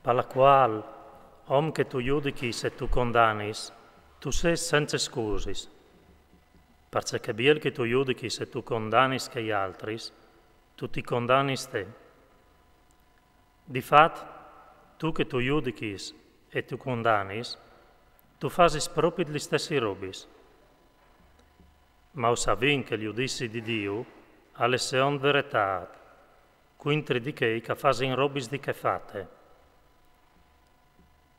per la quale, om che tu giudichis e tu condannis, tu sei senza scusis, perché biel che tu giudichis e tu condannis che gli altri, tu ti condannis te. Difatti, tu che tu giudichis e tu condannis, tu fasis proprio gli stessi robis. Ma o savin che gli giudizi di Dio alle seon verità, quintri di che fasin robis di che fate.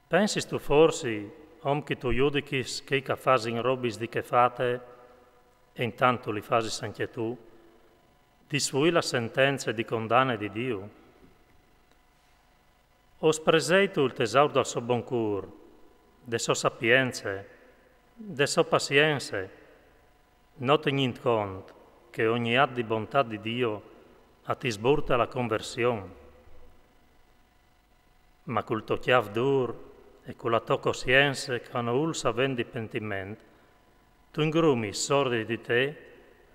Pensis tu forsi, om che tu giudichis che fasin robis di che fate, e intanto li fasis anche tu, di sui la sentenza di condanna di Dio? Os presei tu il tesoro del suo bon cur, de so sapienze, de so pazienze, non tenint conto che ogni atto di bontà di Dio a ti sburta la conversione. Ma col tuo chiav dur e con la tua coscienza che non ulsa vendi pentimento, tu ingrumi sordi di te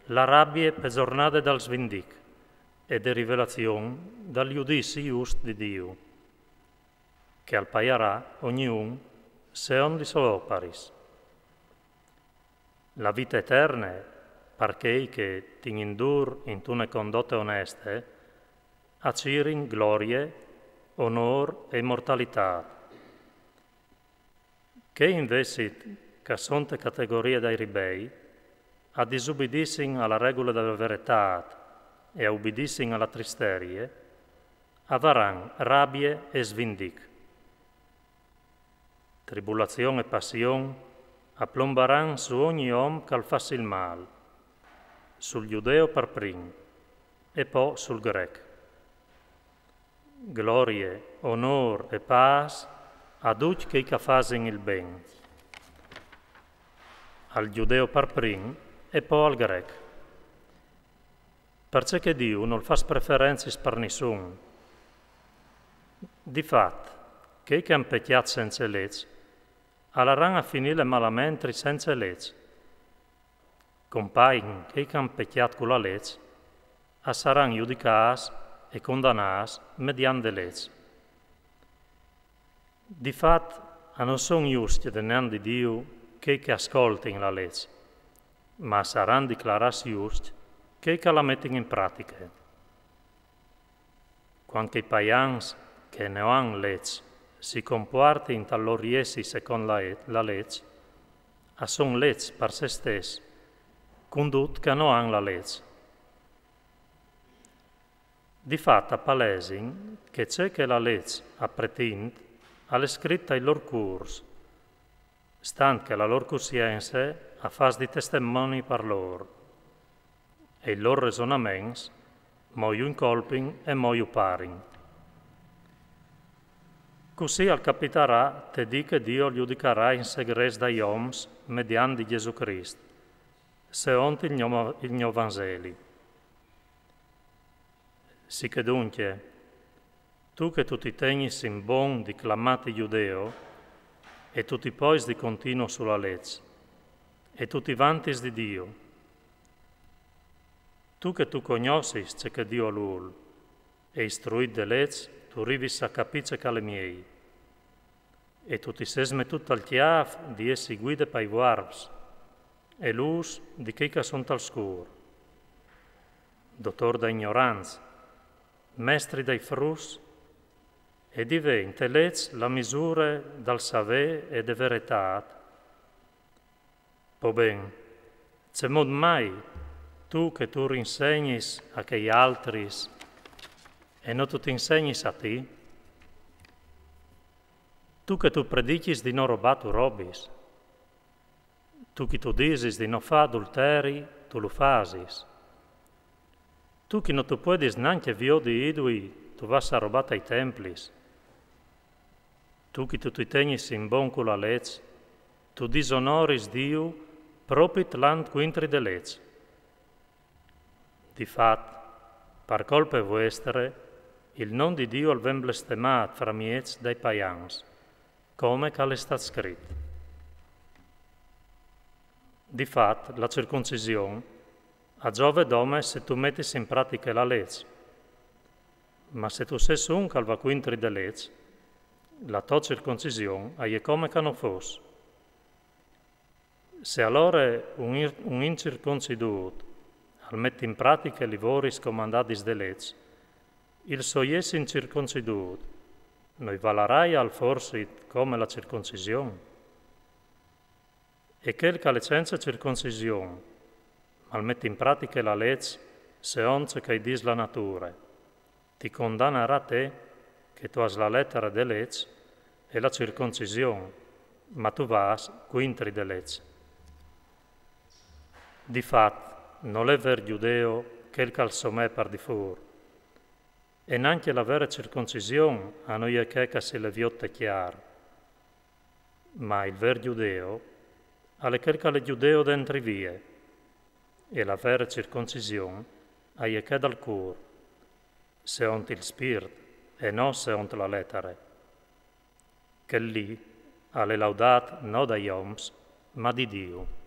la rabbia per giornate dal svindic e de rivelazione dal giudizio giusto di Dio, che alpaierà ognuno se on di suo oparis. La vita eterna, perché che ti indur in tune condotte oneste, accirin glorie, onor e immortalità. Che invece che sonte categorie dai ribei, a disubbidissin alla regola della verità e a ubbidissin alla tristerie, avaran rabbie e svindic. Tribulazione e passione applombaran su ogni om che fa il mal, sul giudeo per prim e poi sul grec. Glorie, onor e paz ad uc che fasin il ben, al giudeo per prim e poi al grec. Perché Dio non fa preferenze per nessuno. Difatti, che han pecchiato senza legge, allaran a finire malamente senza legge. Compain che han pecchiato con la legge, a saranno giudicati e condannati mediante legge. Difatti, non sono giusti dinanzi di Dio che ascoltino la legge, ma saranno dichiarati giusti che la mettono in pratica. Quando i pagani che ne hanno legge si comportano in tal loro riessi secondo la legge, sono legge per se stessi, condotte che non hanno la legge. Difatti appalesin che c'è che la legge a pretende alle scritte ai loro curs, stant che la loro coscienza a fase di testimoni per loro, e i loro ragionamenti moiu incolpin e moiu parin. Così al capiterà te di che Dio giudicherà in segreto dagli oms mediante Gesù Cristo, secondo il mio Vangeli. Sì che dunque, tu che tu ti tegnis in bon di clamati giudeo, e tu ti pois di continuo sulla legge, e tu ti vantis di Dio, tu che tu conoscis ciò che Dio l'ul, e istruit de legge, tu rivis a capice che le miei, e tu ti ses metut al chiaf di essi guide pai guarbs, e l'us di che sunt al scur, dottor da ignoranza, mestri dai frus, e diventa legge la misura dal saver e de verità. Po ben, c'è mod mai tu che tu rinsegnis a che gli altri e non tu ti insegnis a te? Tu che tu predicis di non robar, tu robis. Tu che tu disis di non fare adulteri, tu lo fasis. Tu che non tu puoi neanche vio di idui, tu vas a rubare ai templis. Tu che tu ti tegnis in bon con la legge, tu disonoris Dio propit land quintri de legge. Difatti, per colpe vostre, il nome di Dio al ven blestemat fra miez dai paians, come che è stato scritto. Difatti, la circoncisione a giove dome se tu mettis in pratica la legge, ma se tu sei un calva quintri de legge, la tua circoncisione è come che non fosse. Se allora un incirconciduto al mette in pratica i lavori scomandati de legge, il soies incirconciduto, noi valarai al forse come la circoncisione? E quel che le senza circoncisione, mal mette in pratica la legge, se once che dis la natura, ti condannerà te, che tu has la lettera de legge e la circoncisione, ma tu vas quintri de legge. Difatti, non è ver giudeo che il calzomè par di fuori, e neanche la vera circoncisione a noi è che se le viotte chiaro, ma il ver giudeo alle che le giudeo dentro vie, e la vera circoncisione è che dal cuore, se ont il spirito e non se ont la lettera, che lì alle laudat non dagli oms, ma di Dio.